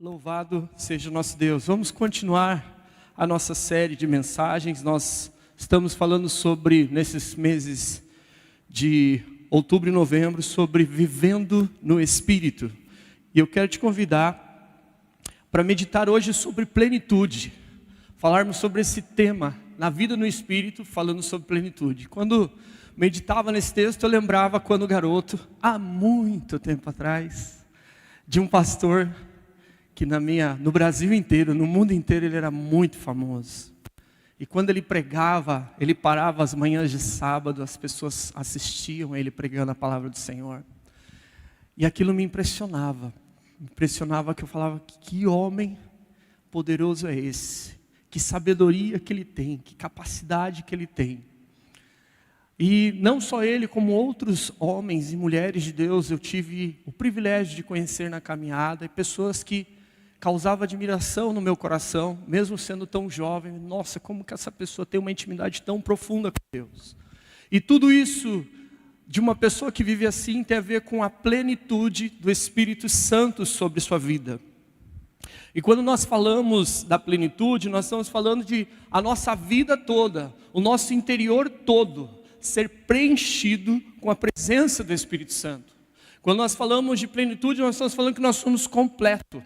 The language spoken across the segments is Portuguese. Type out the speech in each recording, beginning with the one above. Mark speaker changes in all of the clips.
Speaker 1: Louvado seja o nosso Deus. Vamos continuar a nossa série de mensagens. Nós estamos falando sobre, nesses meses de outubro e novembro, sobre vivendo no Espírito. E eu quero te convidar para meditar hoje sobre plenitude. Falarmos sobre esse tema, na vida no Espírito, falando sobre plenitude. Quando meditava nesse texto, eu lembrava quando garoto, há muito tempo atrás, de um pastor que no Brasil inteiro, no mundo inteiro, ele era muito famoso. E quando ele pregava, ele parava as manhãs de sábado, as pessoas assistiam a ele pregando a palavra do Senhor. E aquilo me impressionava. Impressionava que eu falava, que homem poderoso é esse? Que sabedoria que ele tem, que capacidade que ele tem. E não só ele, como outros homens e mulheres de Deus, eu tive o privilégio de conhecer na caminhada, e pessoas que causava admiração no meu coração, mesmo sendo tão jovem. Nossa, como que essa pessoa tem uma intimidade tão profunda com Deus? E tudo isso de uma pessoa que vive assim tem a ver com a plenitude do Espírito Santo sobre sua vida. E quando nós falamos da plenitude, nós estamos falando de a nossa vida toda, o nosso interior todo, ser preenchido com a presença do Espírito Santo. Quando nós falamos de plenitude, nós estamos falando que nós somos completos.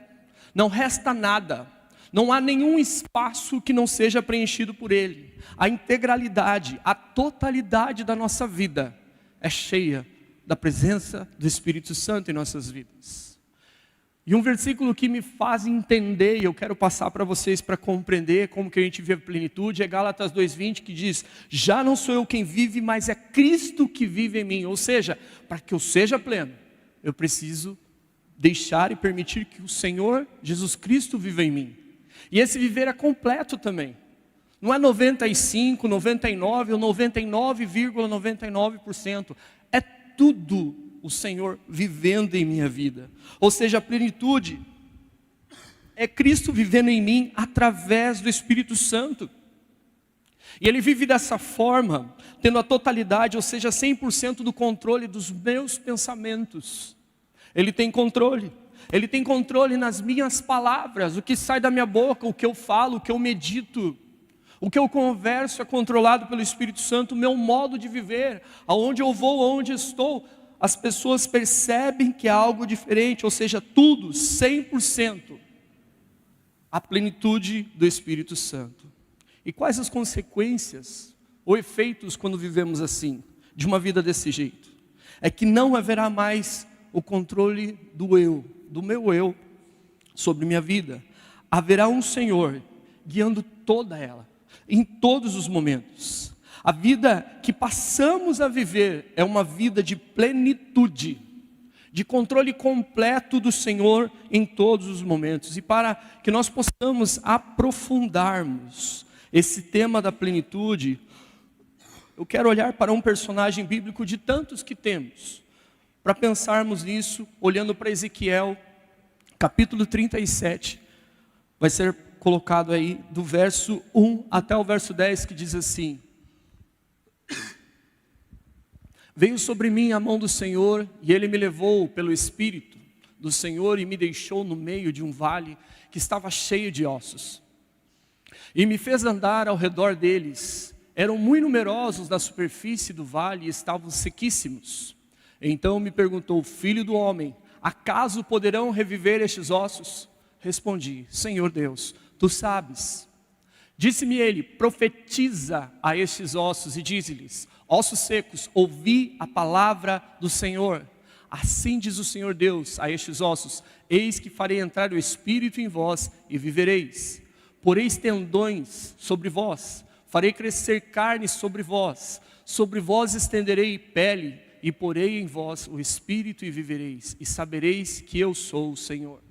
Speaker 1: Não resta nada, não há nenhum espaço que não seja preenchido por Ele. A integralidade, a totalidade da nossa vida é cheia da presença do Espírito Santo em nossas vidas. E um versículo que me faz entender, e eu quero passar para vocês para compreender como que a gente vê a plenitude, é Gálatas 2:20, que diz: já não sou eu quem vive, mas é Cristo que vive em mim. Ou seja, para que eu seja pleno, eu preciso deixar e permitir que o Senhor Jesus Cristo viva em mim. E esse viver é completo também. Não é 95, 99 ou 99,99%. É tudo o Senhor vivendo em minha vida. Ou seja, a plenitude é Cristo vivendo em mim através do Espírito Santo. E Ele vive dessa forma, tendo a totalidade, ou seja, 100% do controle dos meus pensamentos. Ele tem controle nas minhas palavras, o que sai da minha boca, o que eu falo, o que eu medito, o que eu converso é controlado pelo Espírito Santo, o meu modo de viver, aonde eu vou, aonde estou, as pessoas percebem que é algo diferente, ou seja, tudo, 100%, a plenitude do Espírito Santo. E quais as consequências ou efeitos quando vivemos assim, de uma vida desse jeito? É que não haverá mais o controle do meu eu, sobre minha vida. Haverá um Senhor guiando toda ela, em todos os momentos. A vida que passamos a viver é uma vida de plenitude, de controle completo do Senhor em todos os momentos. E para que nós possamos aprofundarmos esse tema da plenitude, eu quero olhar para um personagem bíblico de tantos que temos, para pensarmos nisso, olhando para Ezequiel, capítulo 37, vai ser colocado aí do verso 1 até o verso 10, que diz assim: veio sobre mim a mão do Senhor, e Ele me levou pelo Espírito do Senhor, e me deixou no meio de um vale, que estava cheio de ossos, e me fez andar ao redor deles. Eram muito numerosos na superfície do vale, e estavam sequíssimos. Então me perguntou: filho do homem, acaso poderão reviver estes ossos? Respondi: Senhor Deus, tu sabes. Disse-me ele: profetiza a estes ossos e dize-lhes: ossos secos, ouvi a palavra do Senhor. Assim diz o Senhor Deus a estes ossos: eis que farei entrar o Espírito em vós e vivereis. Poreis tendões sobre vós, farei crescer carne sobre vós estenderei pele, e porei em vós o Espírito e vivereis, e sabereis que eu sou o Senhor.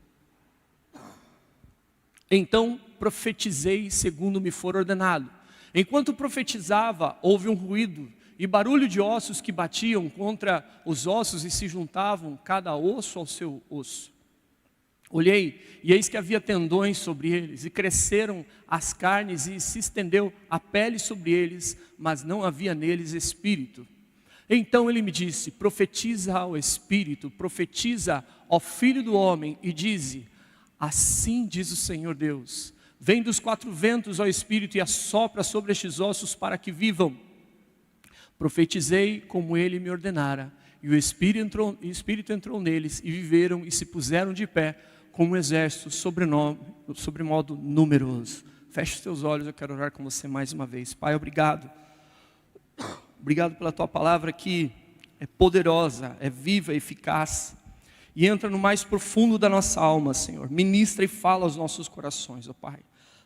Speaker 1: Então profetizei segundo me for ordenado. Enquanto profetizava, houve um ruído e barulho de ossos que batiam contra os ossos e se juntavam, cada osso ao seu osso. Olhei, e eis que havia tendões sobre eles, e cresceram as carnes, e se estendeu a pele sobre eles, mas não havia neles espírito. Então ele me disse: profetiza ao Espírito, profetiza ao Filho do Homem, e dize: Assim diz o Senhor Deus: vem dos quatro ventos, ó Espírito, e assopra sobre estes ossos para que vivam. Profetizei como ele me ordenara, e o Espírito entrou neles, e viveram e se puseram de pé, como um exército sobremodo numeroso. Feche os teus olhos, eu quero orar com você mais uma vez. Pai, obrigado. Obrigado pela tua palavra que é poderosa, é viva, é eficaz, e entra no mais profundo da nossa alma, Senhor. Ministra e fala aos nossos corações, ó Pai.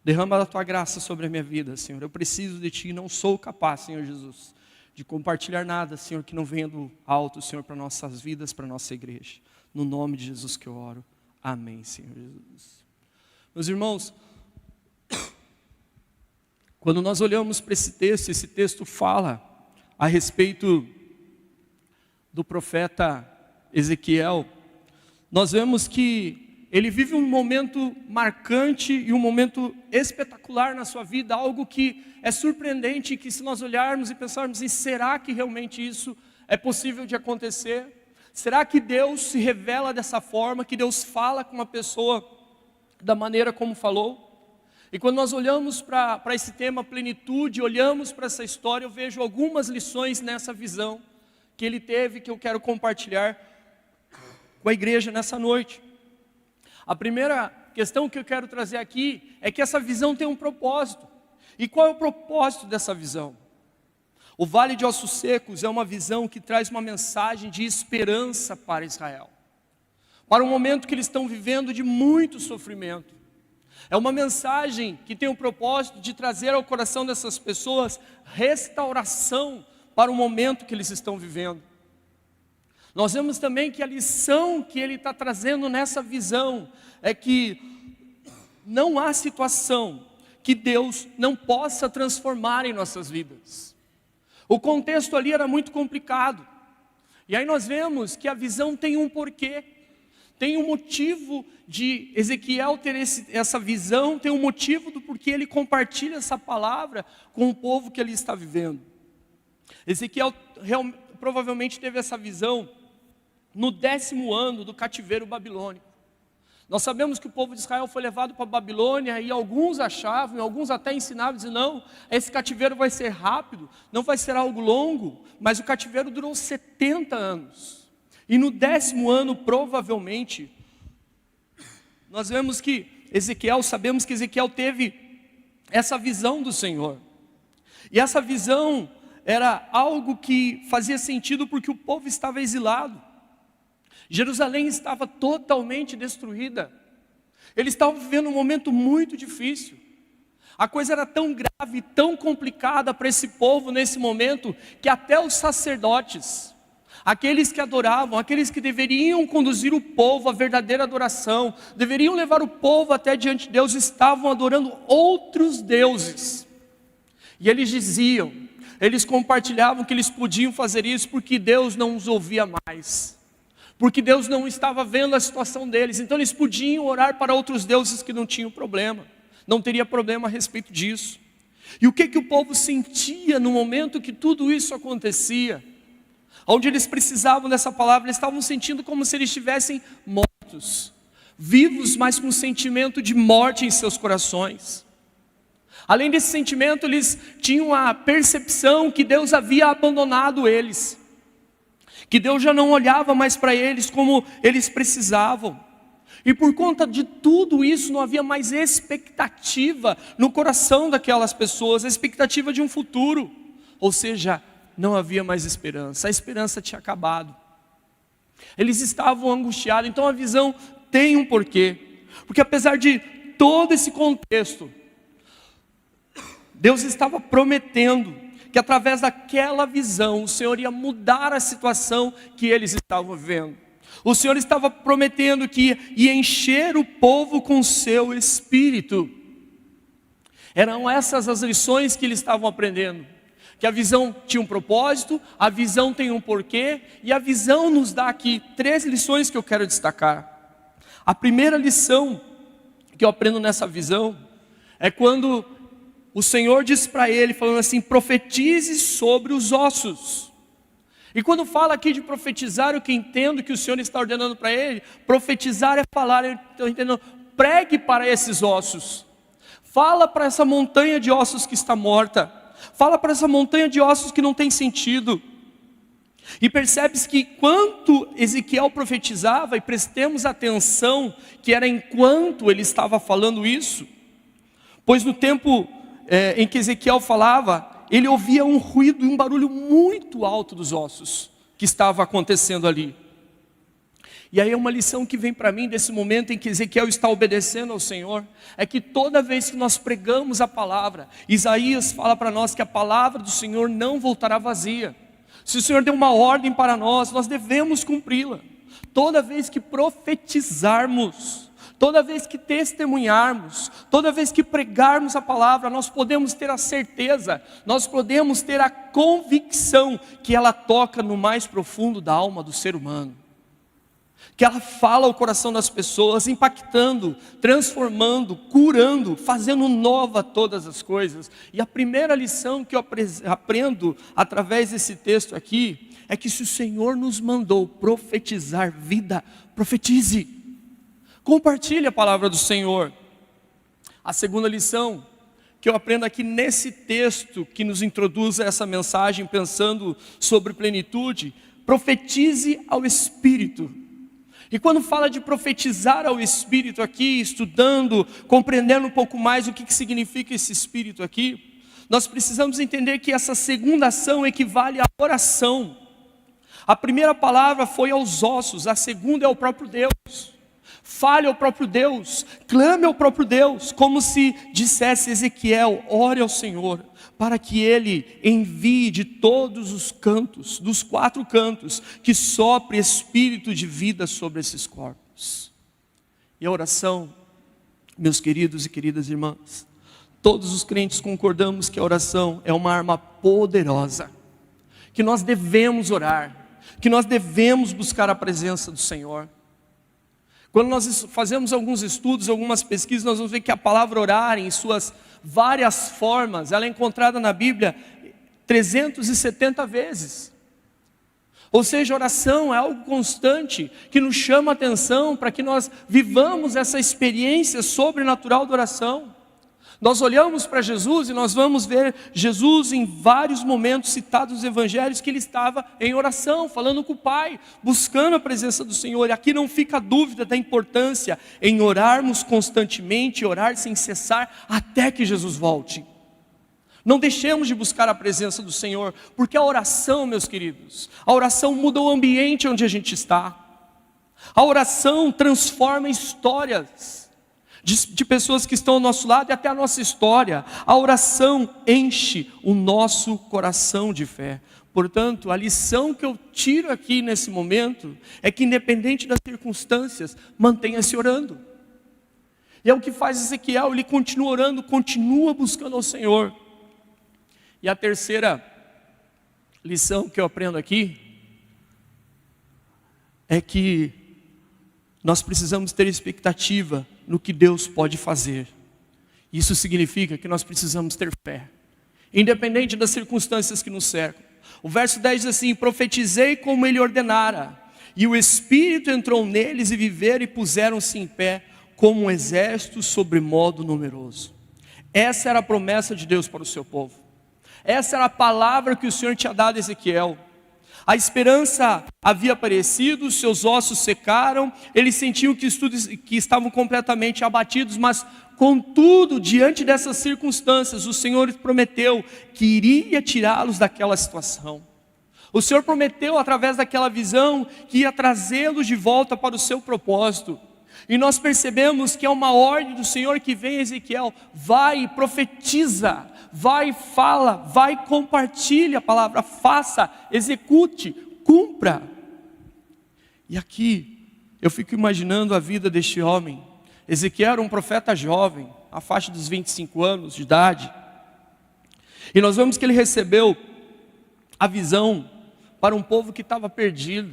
Speaker 1: Derrama a tua graça sobre a minha vida, Senhor. Eu preciso de ti, não sou capaz, Senhor Jesus, de compartilhar nada, Senhor, que não venha do alto, Senhor, para nossas vidas, para nossa igreja. No nome de Jesus que eu oro. Amém, Senhor Jesus. Meus irmãos, quando nós olhamos para esse texto fala a respeito do profeta Ezequiel. Nós vemos que ele vive um momento marcante e um momento espetacular na sua vida, algo que é surpreendente, que se nós olharmos e pensarmos, será que realmente isso é possível de acontecer? Será que Deus se revela dessa forma, que Deus fala com uma pessoa da maneira como falou? E quando nós olhamos para esse tema plenitude, olhamos para essa história, eu vejo algumas lições nessa visão que ele teve, que eu quero compartilhar com a igreja nessa noite. A primeira questão que eu quero trazer aqui é que essa visão tem um propósito. E qual é o propósito dessa visão? O Vale de Ossos Secos é uma visão que traz uma mensagem de esperança para Israel, para um momento que eles estão vivendo de muito sofrimento. É uma mensagem que tem o propósito de trazer ao coração dessas pessoas restauração para o momento que eles estão vivendo. Nós vemos também que a lição que ele está trazendo nessa visão é que não há situação que Deus não possa transformar em nossas vidas. O contexto ali era muito complicado. E aí nós vemos que a visão tem um porquê. Tem um motivo de Ezequiel ter essa visão, tem um motivo do porquê ele compartilha essa palavra com o povo que ele está vivendo. Ezequiel provavelmente teve essa visão no 10º ano do cativeiro babilônico. Nós sabemos que o povo de Israel foi levado para a Babilônia, e alguns achavam, e alguns até ensinavam, diziam, não, esse cativeiro vai ser rápido, não vai ser algo longo, mas o cativeiro durou 70 anos. E no 10º ano, provavelmente, nós vemos que sabemos que Ezequiel teve essa visão do Senhor. E essa visão era algo que fazia sentido porque o povo estava exilado. Jerusalém estava totalmente destruída. Eles estavam vivendo um momento muito difícil. A coisa era tão grave, tão complicada para esse povo nesse momento, que até os sacerdotes, aqueles que adoravam, aqueles que deveriam conduzir o povo à verdadeira adoração, deveriam levar o povo até diante de Deus, estavam adorando outros deuses. E eles diziam, eles compartilhavam que eles podiam fazer isso porque Deus não os ouvia mais, porque Deus não estava vendo a situação deles, então eles podiam orar para outros deuses que não tinham problema, não teria problema a respeito disso. E o que o povo sentia no momento que tudo isso acontecia? Onde eles precisavam dessa palavra, eles estavam sentindo como se eles estivessem mortos, vivos, mas com um sentimento de morte em seus corações. Além desse sentimento, eles tinham a percepção que Deus havia abandonado eles, que Deus já não olhava mais para eles como eles precisavam. E por conta de tudo isso, não havia mais expectativa no coração daquelas pessoas, a expectativa de um futuro. Ou seja, não havia mais esperança, a esperança tinha acabado. Eles estavam angustiados, então a visão tem um porquê. Porque apesar de todo esse contexto, Deus estava prometendo que através daquela visão, o Senhor ia mudar a situação que eles estavam vivendo. O Senhor estava prometendo que ia encher o povo com seu Espírito. Eram essas as lições que eles estavam aprendendo. Que a visão tinha um propósito, a visão tem um porquê, e a visão nos dá aqui 3 lições que eu quero destacar. A primeira lição que eu aprendo nessa visão é quando o Senhor diz para ele, falando assim, profetize sobre os ossos. E quando fala aqui de profetizar, o que entendo que o Senhor está ordenando para ele, profetizar é falar, eu estou entendendo, pregue para esses ossos. Fala para essa montanha de ossos que está morta. Fala para essa montanha de ossos que não tem sentido. E percebe-se que enquanto Ezequiel profetizava, e prestemos atenção que era enquanto ele estava falando isso, pois no tempo em que Ezequiel falava, ele ouvia um ruído e um barulho muito alto dos ossos que estava acontecendo ali. E aí uma lição que vem para mim desse momento em que Ezequiel está obedecendo ao Senhor, é que toda vez que nós pregamos a palavra, Isaías fala para nós que a palavra do Senhor não voltará vazia. Se o Senhor deu uma ordem para nós, nós devemos cumpri-la. Toda vez que profetizarmos, toda vez que testemunharmos, toda vez que pregarmos a palavra, nós podemos ter a certeza, nós podemos ter a convicção que ela toca no mais profundo da alma do ser humano. Que ela fala ao coração das pessoas, impactando, transformando, curando, fazendo nova todas as coisas. E a primeira lição que eu aprendo através desse texto aqui, é que se o Senhor nos mandou profetizar vida, profetize. Compartilhe a palavra do Senhor. A segunda lição que eu aprendo aqui nesse texto, que nos introduz a essa mensagem, pensando sobre plenitude, profetize ao Espírito. E quando fala de profetizar ao Espírito aqui, estudando, compreendendo um pouco mais o que significa esse Espírito aqui, nós precisamos entender que essa segunda ação equivale à oração. A primeira palavra foi aos ossos, a segunda é ao próprio Deus. Fale ao próprio Deus, clame ao próprio Deus, como se dissesse Ezequiel, ore ao Senhor, para que Ele envie de todos os cantos, dos 4 cantos, que sopre espírito de vida sobre esses corpos. E a oração, meus queridos e queridas irmãs, todos os crentes concordamos que a oração é uma arma poderosa, que nós devemos orar, que nós devemos buscar a presença do Senhor. Quando nós fazemos alguns estudos, algumas pesquisas, nós vamos ver que a palavra orar, em suas várias formas, ela é encontrada na Bíblia 370 vezes. Ou seja, oração é algo constante, que nos chama a atenção para que nós vivamos essa experiência sobrenatural da oração. Nós olhamos para Jesus e nós vamos ver Jesus em vários momentos citados nos evangelhos que ele estava em oração, falando com o Pai, buscando a presença do Senhor. E aqui não fica dúvida da importância em orarmos constantemente, orar sem cessar até que Jesus volte. Não deixemos de buscar a presença do Senhor, porque a oração, meus queridos, a oração muda o ambiente onde a gente está. A oração transforma histórias de pessoas que estão ao nosso lado e até a nossa história. A oração enche o nosso coração de fé. Portanto, a lição que eu tiro aqui nesse momento é que independente das circunstâncias, mantenha-se orando. E é o que faz Ezequiel, ele continua orando, continua buscando ao Senhor. E a terceira lição que eu aprendo aqui é que nós precisamos ter expectativa no que Deus pode fazer. Isso significa que nós precisamos ter fé, independente das circunstâncias que nos cercam. O verso 10 diz assim: profetizei como ele ordenara, e o Espírito entrou neles e viveram e puseram-se em pé, como um exército sobre modo numeroso. Essa era a promessa de Deus para o seu povo. Essa era a palavra que o Senhor tinha dado a Ezequiel. A esperança havia aparecido, seus ossos secaram, eles sentiam que estavam completamente abatidos, mas contudo, diante dessas circunstâncias, o Senhor prometeu que iria tirá-los daquela situação. O Senhor prometeu, através daquela visão, que ia trazê-los de volta para o seu propósito. E nós percebemos que é uma ordem do Senhor que vem a Ezequiel: vai e profetiza, vai e fala, vai e compartilha a palavra, faça, execute, cumpra. E aqui eu fico imaginando a vida deste homem. Ezequiel era um profeta jovem, a faixa dos 25 anos de idade. E nós vemos que ele recebeu a visão para um povo que estava perdido.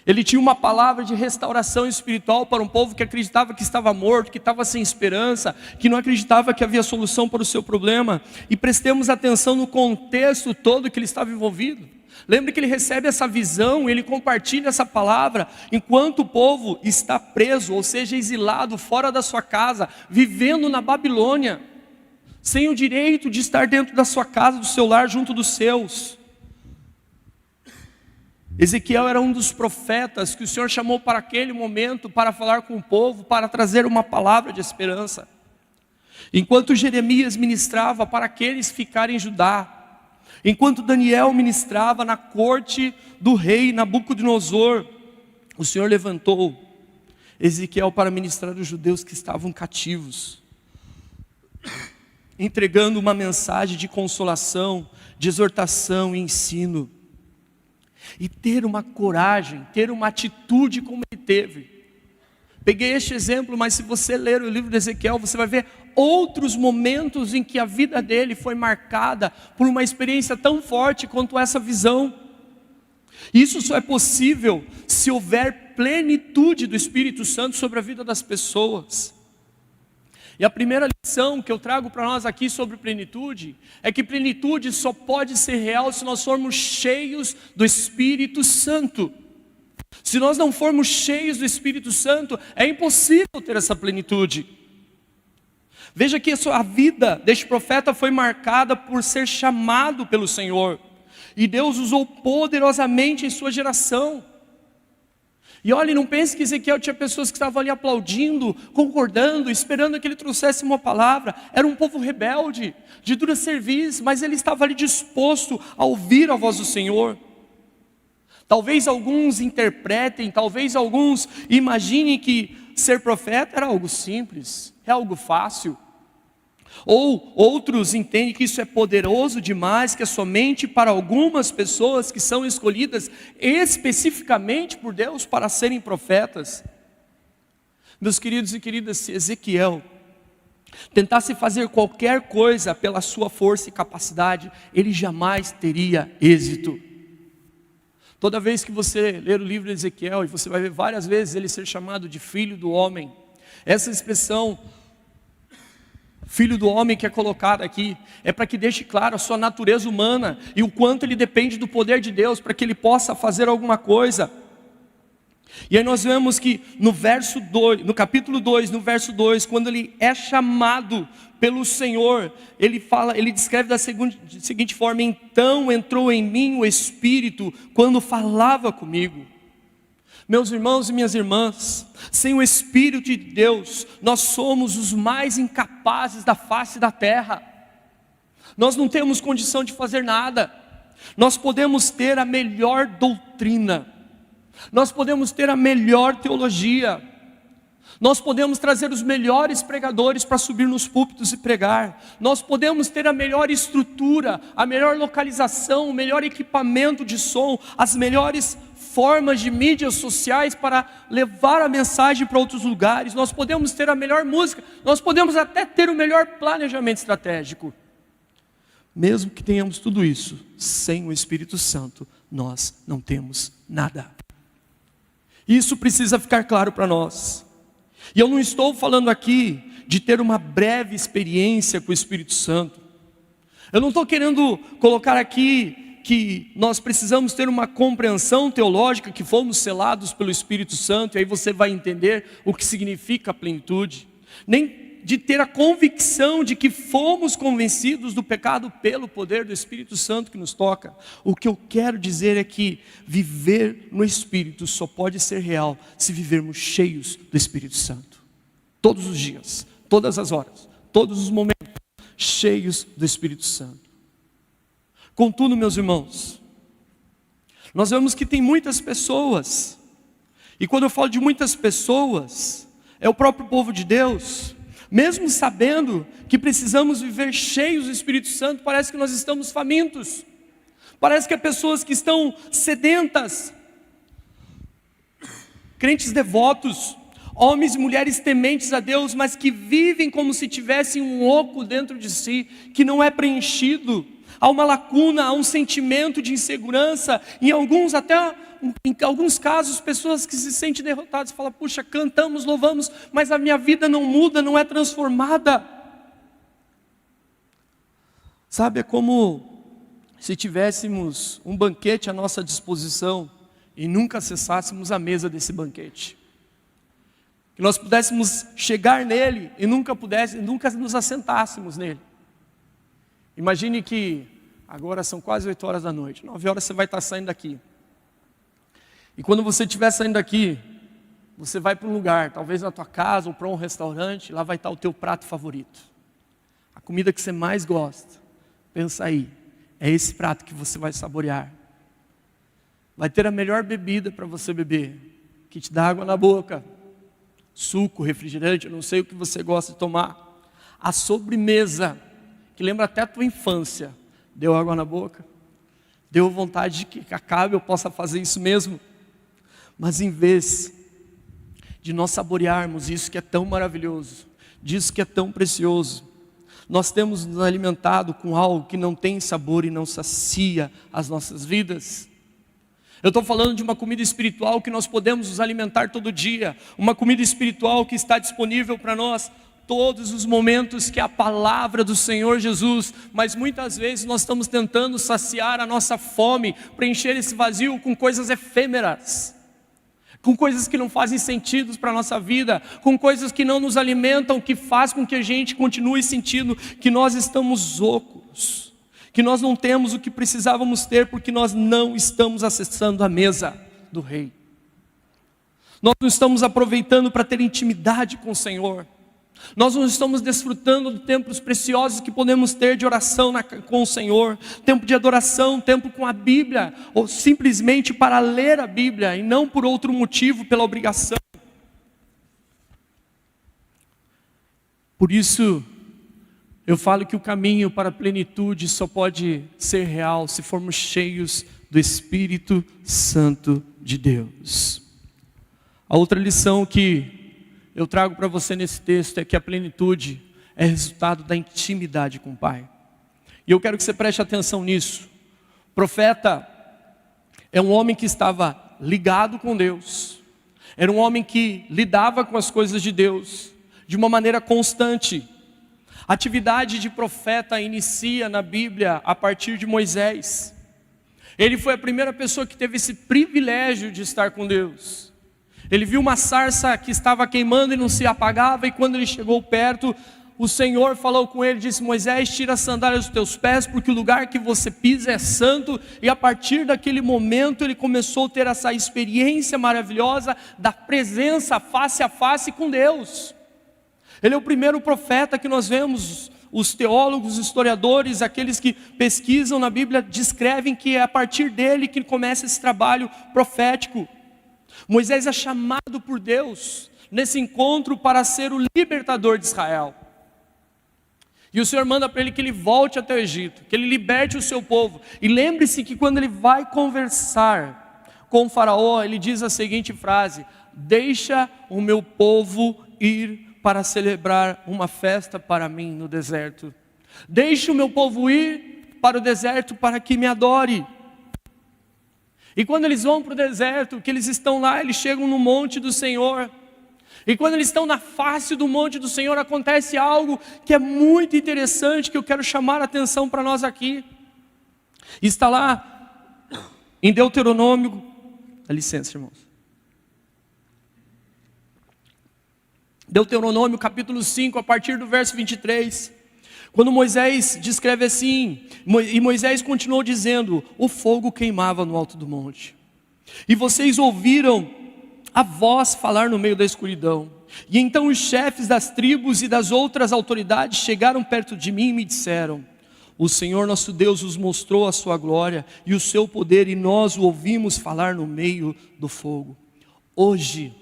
Speaker 1: Ele tinha uma palavra de restauração espiritual para um povo que acreditava que estava morto, que estava sem esperança, que não acreditava que havia solução para o seu problema. E prestemos atenção no contexto todo que ele estava envolvido. Lembre que ele recebe essa visão, ele compartilha essa palavra, enquanto o povo está preso, ou seja, exilado, fora da sua casa, vivendo na Babilônia, sem o direito de estar dentro da sua casa, do seu lar, junto dos seus. Ezequiel era um dos profetas que o Senhor chamou para aquele momento, para falar com o povo, para trazer uma palavra de esperança. Enquanto Jeremias ministrava para aqueles ficarem em Judá, enquanto Daniel ministrava na corte do rei Nabucodonosor, o Senhor levantou Ezequiel para ministrar aos judeus que estavam cativos, entregando uma mensagem de consolação, de exortação e ensino. E ter uma coragem, ter uma atitude como ele teve. Peguei este exemplo, mas se você ler o livro de Ezequiel, você vai ver outros momentos em que a vida dele foi marcada por uma experiência tão forte quanto essa visão. Isso só é possível se houver plenitude do Espírito Santo sobre a vida das pessoas. E a primeira lição que eu trago para nós aqui sobre plenitude, é que plenitude só pode ser real se nós formos cheios do Espírito Santo. Se nós não formos cheios do Espírito Santo, é impossível ter essa plenitude. Veja que a vida deste profeta foi marcada por ser chamado pelo Senhor, e Deus usou poderosamente em sua geração. E olhe, não pense que Ezequiel tinha pessoas que estavam ali aplaudindo, concordando, esperando que ele trouxesse uma palavra. Era um povo rebelde, de dura serviço, mas ele estava ali disposto a ouvir a voz do Senhor. Talvez alguns interpretem, talvez alguns imaginem que ser profeta era algo simples, é algo fácil. Ou outros entendem que isso é poderoso demais, que é somente para algumas pessoas que são escolhidas especificamente por Deus para serem profetas. Meus queridos e queridas, se Ezequiel tentasse fazer qualquer coisa pela sua força e capacidade, ele jamais teria êxito. Toda vez que você ler o livro de Ezequiel, e você vai ver várias vezes ele ser chamado de filho do homem, essa expressão filho do homem que é colocada aqui, é para que deixe claro a sua natureza humana, e o quanto ele depende do poder de Deus, para que ele possa fazer alguma coisa. E aí nós vemos que no verso 2, no capítulo 2, no verso 2, quando ele é chamado pelo Senhor, ele descreve da seguinte forma: então entrou em mim o Espírito, quando falava comigo. Meus irmãos e minhas irmãs, sem o Espírito de Deus, nós somos os mais incapazes da face da terra. Nós não temos condição de fazer nada. Nós podemos ter a melhor doutrina, nós podemos ter a melhor teologia, nós podemos trazer os melhores pregadores para subir nos púlpitos e pregar, nós podemos ter a melhor estrutura, a melhor localização, o melhor equipamento de som, as melhores formas de mídias sociais para levar a mensagem para outros lugares, nós podemos ter a melhor música, nós podemos até ter o melhor planejamento estratégico. Mesmo que tenhamos tudo isso, sem o Espírito Santo, nós não temos nada. Isso precisa ficar claro para nós. E eu não estou falando aqui de ter uma breve experiência com o Espírito Santo. Eu não estou querendo colocar aqui que nós precisamos ter uma compreensão teológica, que fomos selados pelo Espírito Santo, e aí você vai entender o que significa a plenitude. Nem de ter a convicção de que fomos convencidos do pecado pelo poder do Espírito Santo que nos toca. O que eu quero dizer é que viver no Espírito só pode ser real se vivermos cheios do Espírito Santo. Todos os dias, todas as horas, todos os momentos, cheios do Espírito Santo. Contudo, meus irmãos, nós vemos que tem muitas pessoas, e quando eu falo de muitas pessoas, é o próprio povo de Deus, mesmo sabendo que precisamos viver cheios do Espírito Santo, parece que nós estamos famintos, parece que há pessoas que estão sedentas, crentes devotos, homens e mulheres tementes a Deus, mas que vivem como se tivessem um oco dentro de si, que não é preenchido. Há uma lacuna, há um sentimento de insegurança, em alguns casos, pessoas que se sentem derrotadas, falam: puxa, cantamos, louvamos, mas a minha vida não muda, não é transformada. Sabe, é como se tivéssemos um banquete à nossa disposição e nunca acessássemos a mesa desse banquete. Que nós pudéssemos chegar nele e nunca nos assentássemos nele. Imagine que agora são quase 8 horas da noite, 9 horas você vai estar saindo daqui. E quando você estiver saindo daqui, você vai para um lugar, talvez na tua casa ou para um restaurante, lá vai estar o teu prato favorito. A comida que você mais gosta. Pensa aí, é esse prato que você vai saborear. Vai ter a melhor bebida para você beber, que te dá água na boca. Suco, refrigerante, eu não sei o que você gosta de tomar. A sobremesa, que lembra até a tua infância. Deu água na boca? Deu vontade de que acabe, eu possa fazer isso mesmo? Mas em vez de nós saborearmos isso que é tão maravilhoso, disso que é tão precioso, nós temos nos alimentado com algo que não tem sabor e não sacia as nossas vidas. Eu estou falando de uma comida espiritual que nós podemos nos alimentar todo dia, uma comida espiritual que está disponível para nós todos os momentos, que é a palavra do Senhor Jesus. Mas muitas vezes nós estamos tentando saciar a nossa fome, preencher esse vazio com coisas efêmeras, com coisas que não fazem sentido para a nossa vida, com coisas que não nos alimentam, que faz com que a gente continue sentindo que nós estamos ocos, que nós não temos o que precisávamos ter, porque nós não estamos acessando a mesa do Rei. Nós não estamos aproveitando para ter intimidade com o Senhor. Nós não estamos desfrutando de tempos preciosos que podemos ter de oração com o Senhor, tempo de adoração, tempo com a Bíblia, ou simplesmente para ler a Bíblia, e não por outro motivo, pela obrigação. Por isso, eu falo que o caminho para a plenitude só pode ser real se formos cheios do Espírito Santo de Deus. A outra lição que eu trago para você nesse texto é que a plenitude é resultado da intimidade com o Pai. E eu quero que você preste atenção nisso. O profeta é um homem que estava ligado com Deus. Era um homem que lidava com as coisas de Deus de uma maneira constante. A atividade de profeta inicia na Bíblia a partir de Moisés. Ele foi a primeira pessoa que teve esse privilégio de estar com Deus. Ele viu uma sarça que estava queimando e não se apagava, e quando ele chegou perto, o Senhor falou com ele, disse: Moisés, tira as sandálias dos teus pés, porque o lugar que você pisa é santo. E a partir daquele momento ele começou a ter essa experiência maravilhosa da presença face a face com Deus. Ele é o primeiro profeta que nós vemos. Os teólogos, os historiadores, aqueles que pesquisam na Bíblia, descrevem que é a partir dele que começa esse trabalho profético. Moisés é chamado por Deus nesse encontro para ser o libertador de Israel. E o Senhor manda para ele que ele volte até o Egito, que ele liberte o seu povo. E lembre-se que quando ele vai conversar com o faraó, ele diz a seguinte frase: deixa o meu povo ir para celebrar uma festa para mim no deserto. Deixa o meu povo ir para o deserto para que me adore. E quando eles vão para o deserto, que eles estão lá, eles chegam no monte do Senhor. E quando eles estão na face do monte do Senhor, acontece algo que é muito interessante, que eu quero chamar a atenção para nós aqui. Está lá em Deuteronômio, dá licença, irmãos. Deuteronômio capítulo 5, a partir do verso 23. Quando Moisés descreve assim, e Moisés continuou dizendo: o fogo queimava no alto do monte, e vocês ouviram a voz falar no meio da escuridão. E então os chefes das tribos e das outras autoridades chegaram perto de mim e me disseram: o Senhor nosso Deus nos mostrou a sua glória e o seu poder, e nós o ouvimos falar no meio do fogo. Hoje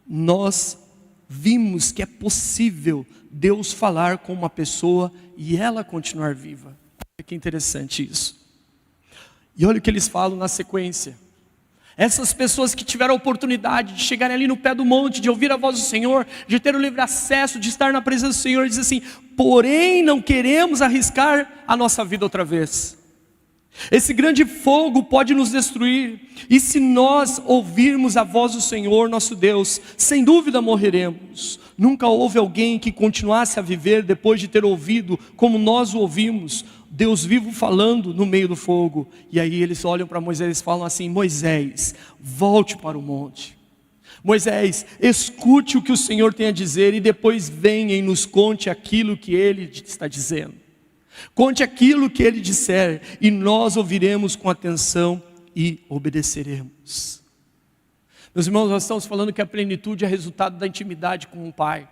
Speaker 1: nós vimos que é possível Deus falar com uma pessoa e ela continuar viva. Olha que interessante isso. E olha o que eles falam na sequência. Essas pessoas que tiveram a oportunidade de chegarem ali no pé do monte, de ouvir a voz do Senhor, de ter o livre acesso, de estar na presença do Senhor, diz assim: porém não queremos arriscar a nossa vida outra vez. Esse grande fogo pode nos destruir, e se nós ouvirmos a voz do Senhor nosso Deus, sem dúvida morreremos. Nunca houve alguém que continuasse a viver depois de ter ouvido como nós o ouvimos, Deus vivo falando no meio do fogo. E aí eles olham para Moisés e falam assim: Moisés, volte para o monte. Moisés, escute o que o Senhor tem a dizer e depois venha e nos conte aquilo que Ele está dizendo. Conte aquilo que Ele disser e nós ouviremos com atenção e obedeceremos. Meus irmãos, nós estamos falando que a plenitude é resultado da intimidade com o Pai.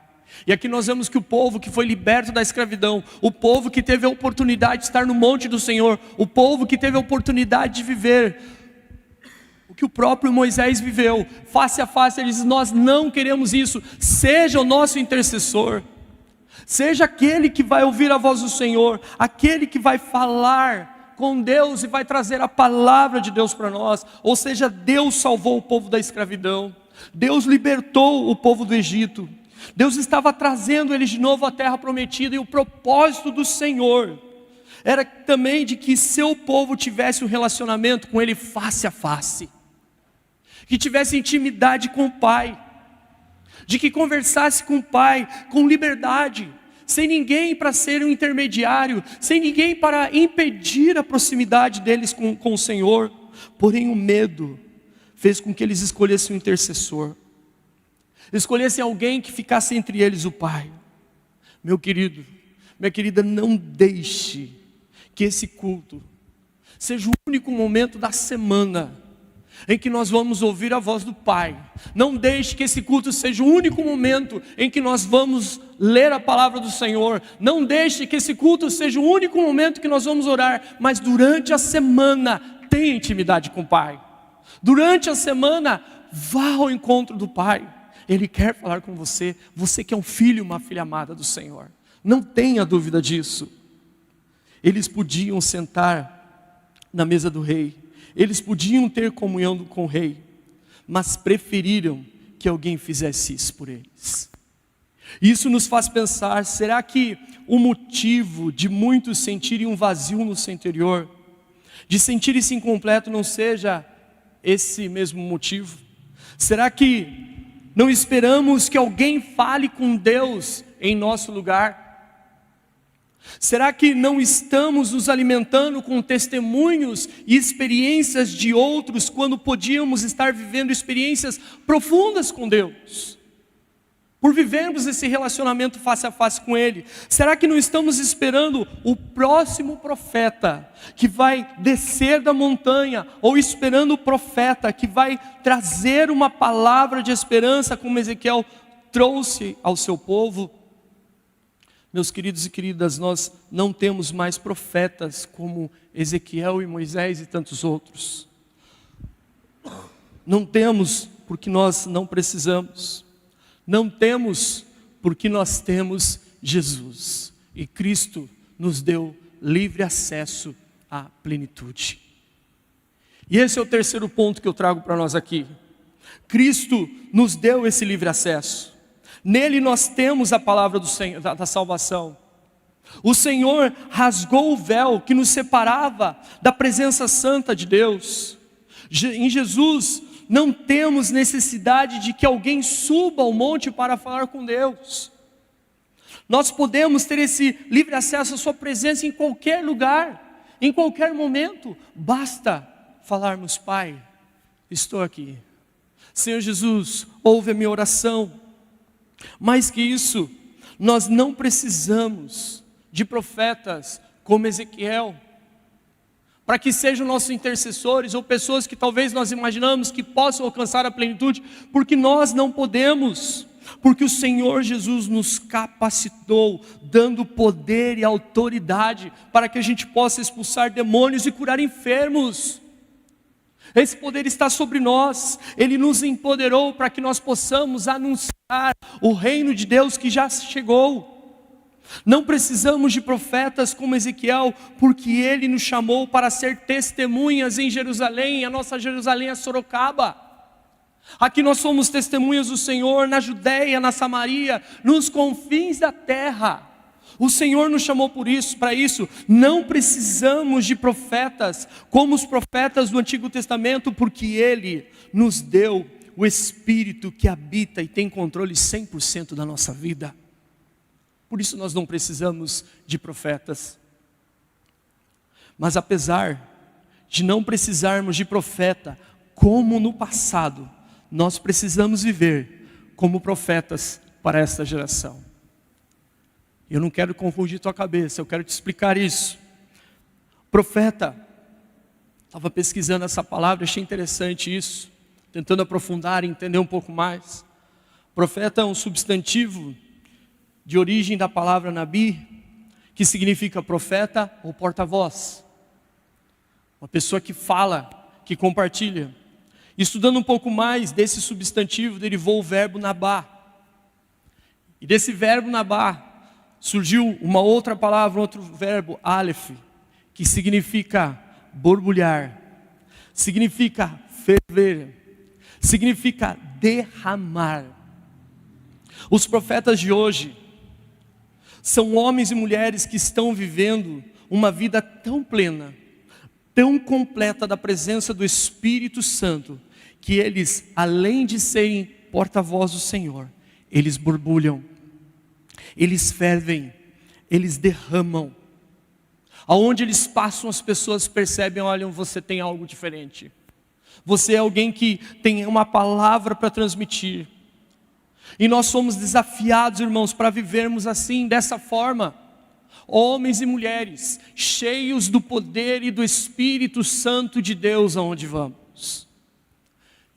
Speaker 1: E aqui nós vemos que o povo que foi liberto da escravidão, o povo que teve a oportunidade de estar no monte do Senhor, o povo que teve a oportunidade de viver o que o próprio Moisés viveu, face a face, ele diz: nós não queremos isso, seja o nosso intercessor. Seja aquele que vai ouvir a voz do Senhor, aquele que vai falar com Deus e vai trazer a palavra de Deus para nós. Ou seja, Deus salvou o povo da escravidão, Deus libertou o povo do Egito, Deus estava trazendo eles de novo à terra prometida, e o propósito do Senhor era também de que seu povo tivesse um relacionamento com Ele face a face, que tivesse intimidade com o Pai, de que conversasse com o Pai com liberdade, sem ninguém para ser um intermediário, sem ninguém para impedir a proximidade deles com o Senhor. Porém o medo fez com que eles escolhessem um intercessor, escolhessem alguém que ficasse entre eles, o Pai. Meu querido, minha querida, não deixe que esse culto seja o único momento da semana em que nós vamos ouvir a voz do Pai. Não deixe que esse culto seja o único momento em que nós vamos ler a palavra do Senhor. Não deixe que esse culto seja o único momento que nós vamos orar. Mas durante a semana, tenha intimidade com o Pai. Durante a semana, vá ao encontro do Pai. Ele quer falar com você. Você que é um filho, uma filha amada do Senhor. Não tenha dúvida disso. Eles podiam sentar na mesa do rei, eles podiam ter comunhão com o rei, mas preferiram que alguém fizesse isso por eles. Isso nos faz pensar: será que o motivo de muitos sentirem um vazio no seu interior, de sentirem-se incompleto, não seja esse mesmo motivo? Será que não esperamos que alguém fale com Deus em nosso lugar? Será que não estamos nos alimentando com testemunhos e experiências de outros, quando podíamos estar vivendo experiências profundas com Deus, por vivermos esse relacionamento face a face com Ele? Será que não estamos esperando o próximo profeta que vai descer da montanha, ou esperando o profeta que vai trazer uma palavra de esperança, como Ezequiel trouxe ao seu povo? Meus queridos e queridas, nós não temos mais profetas como Ezequiel e Moisés e tantos outros. Não temos porque nós não precisamos. Não temos porque nós temos Jesus. E Cristo nos deu livre acesso à plenitude. E esse é o terceiro ponto que eu trago para nós aqui. Cristo nos deu esse livre acesso. Nele nós temos a palavra do Senhor, da salvação. O Senhor rasgou o véu que nos separava da presença santa de Deus. Em Jesus não temos necessidade de que alguém suba ao monte para falar com Deus. Nós podemos ter esse livre acesso à sua presença em qualquer lugar, em qualquer momento. Basta falarmos: Pai, estou aqui. Senhor Jesus, ouve a minha oração. Mais que isso, nós não precisamos de profetas como Ezequiel, para que sejam nossos intercessores, ou pessoas que talvez nós imaginamos que possam alcançar a plenitude, porque nós não podemos, porque o Senhor Jesus nos capacitou, dando poder e autoridade, para que a gente possa expulsar demônios e curar enfermos. Esse poder está sobre nós. Ele nos empoderou para que nós possamos anunciar o reino de Deus que já chegou. Não precisamos de profetas como Ezequiel, porque ele nos chamou para ser testemunhas em Jerusalém. A nossa Jerusalém é Sorocaba. Aqui nós somos testemunhas do Senhor na Judéia, na Samaria, nos confins da terra. O Senhor nos chamou para isso. Não precisamos de profetas como os profetas do Antigo Testamento, porque Ele nos deu o Espírito que habita e tem controle 100% da nossa vida. Por isso nós não precisamos de profetas. Mas apesar de não precisarmos de profeta, como no passado, nós precisamos viver como profetas para esta geração. Eu não quero confundir tua cabeça, eu quero te explicar isso. Profeta, estava pesquisando essa palavra, achei interessante isso, tentando aprofundar e entender um pouco mais. Profeta é um substantivo de origem da palavra nabi, que significa profeta ou porta-voz. Uma pessoa que fala, que compartilha. Estudando um pouco mais desse substantivo, derivou o verbo nabá. E desse verbo nabá, surgiu uma outra palavra, outro verbo, aleph, que significa borbulhar, significa ferver, significa derramar. Os profetas de hoje são homens e mulheres que estão vivendo uma vida tão plena, tão completa da presença do Espírito Santo, que eles, além de serem porta-voz do Senhor, eles borbulham, eles fervem, eles derramam. Aonde eles passam, as pessoas percebem, olham, você tem algo diferente. Você é alguém que tem uma palavra para transmitir. E nós somos desafiados, irmãos, para vivermos assim, dessa forma. Homens e mulheres, cheios do poder e do Espírito Santo de Deus aonde vamos.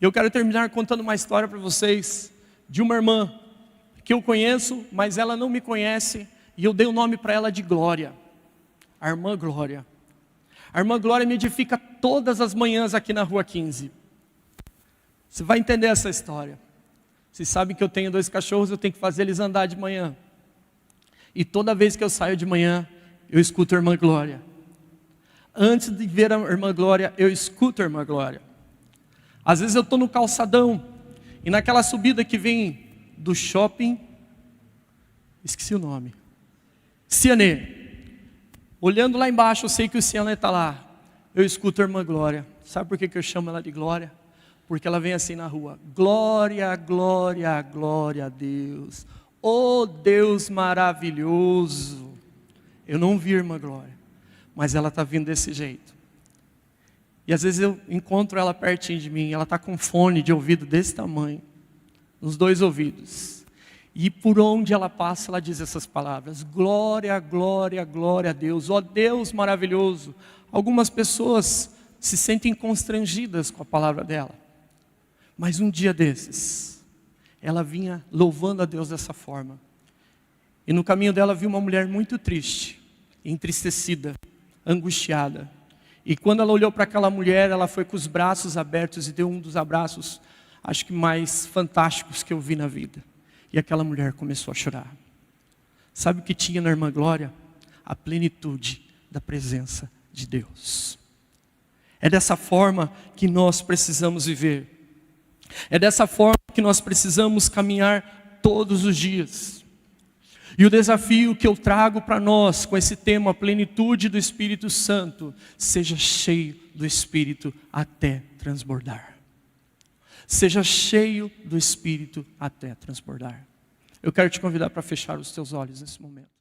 Speaker 1: Eu quero terminar contando uma história para vocês, de uma irmã, que eu conheço, mas ela não me conhece, e eu dei o nome para ela de Glória. A irmã Glória. A irmã Glória me edifica todas as manhãs aqui na Rua 15. Você vai entender essa história. Vocês sabem que eu tenho 2 cachorros, eu tenho que fazer eles andar de manhã. E toda vez que eu saio de manhã, eu escuto a irmã Glória. Antes de ver a irmã Glória, eu escuto a irmã Glória. Às vezes eu estou no calçadão, e naquela subida que vem do shopping, esqueci o nome, Cianê. Olhando lá embaixo, eu sei que o Cianê está lá. Eu escuto a irmã Glória. Sabe por que eu chamo ela de Glória? Porque ela vem assim na rua: glória, glória, glória a Deus. Oh Deus maravilhoso. Eu não vi a irmã Glória, mas ela está vindo desse jeito. E às vezes eu encontro ela pertinho de mim, ela está com fone de ouvido desse tamanho, nos 2 ouvidos. E por onde ela passa, ela diz essas palavras: glória, glória, glória a Deus. Ó Deus maravilhoso. Algumas pessoas se sentem constrangidas com a palavra dela. Mas um dia desses, ela vinha louvando a Deus dessa forma. E no caminho dela viu uma mulher muito triste, entristecida, angustiada. E quando ela olhou para aquela mulher, ela foi com os braços abertos e deu um dos abraços, acho que mais fantásticos que eu vi na vida. E aquela mulher começou a chorar. Sabe o que tinha na irmã Glória? A plenitude da presença de Deus. É dessa forma que nós precisamos viver. É dessa forma que nós precisamos caminhar todos os dias. E o desafio que eu trago para nós com esse tema, a plenitude do Espírito Santo, seja cheio do Espírito até transbordar. Seja cheio do Espírito até transbordar. Eu quero te convidar para fechar os teus olhos nesse momento.